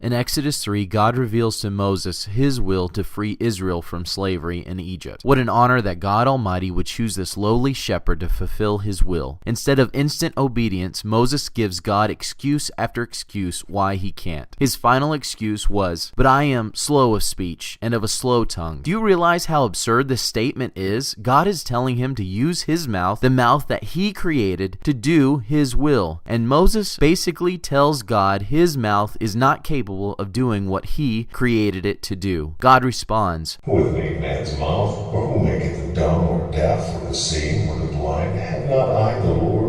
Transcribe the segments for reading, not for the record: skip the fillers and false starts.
In Exodus 3, God reveals to Moses his will to free Israel from slavery in Egypt. What an honor that God Almighty would choose this lowly shepherd to fulfill his will. Instead of instant obedience, Moses gives God excuse after excuse why he can't. His final excuse was, "But I am slow of speech and of a slow tongue." Do you realize how absurd this statement is? God is telling him to use his mouth, the mouth that he created, to do his will. And Moses basically tells God his mouth is not capable of doing what he created it to do. God responds, "Who hath made man's mouth? Or who maketh the dumb or deaf or the seeing or the blind? Have not I the Lord?"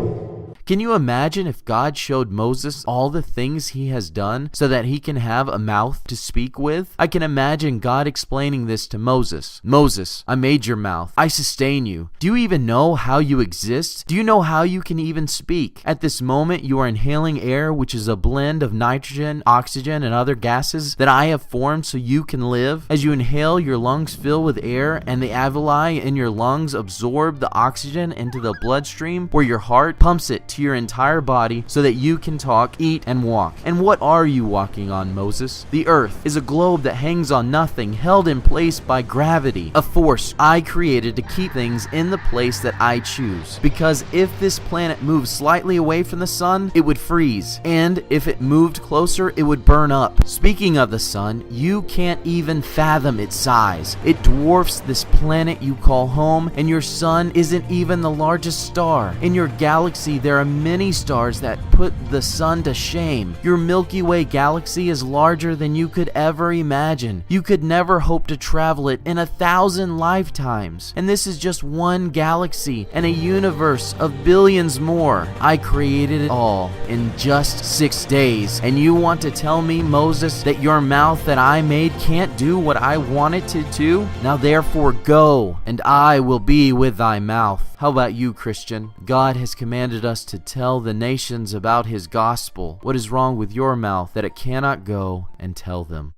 Can you imagine if God showed Moses all the things he has done so that he can have a mouth to speak with? I can imagine God explaining this to Moses. "Moses, I made your mouth. I sustain you. Do you even know how you exist? Do you know how you can even speak? At this moment, you are inhaling air, which is a blend of nitrogen, oxygen, and other gases that I have formed so you can live. As you inhale, your lungs fill with air, and the alveoli in your lungs absorb the oxygen into the bloodstream, where your heart pumps it to your entire body so that you can talk, eat, and walk. And what are you walking on, Moses? The earth is a globe that hangs on nothing, held in place by gravity, a force I created to keep things in the place that I choose. Because if this planet moves slightly away from the sun, it would freeze. And if it moved closer, it would burn up. Speaking of the sun, you can't even fathom its size. It dwarfs this planet you call home, and your sun isn't even the largest star. In your galaxy, there are many stars that put the sun to shame. Your Milky Way galaxy is larger than you could ever imagine. You could never hope to travel it in 1,000 lifetimes. And this is just one galaxy and a universe of billions more. I created it all in just 6 days. And you want to tell me, Moses, that your mouth that I made can't do what I want it to do? Now therefore go, and I will be with thy mouth. How about you, Christian? God has commanded us to tell the nations about his gospel. What is wrong with your mouth that it cannot go and tell them?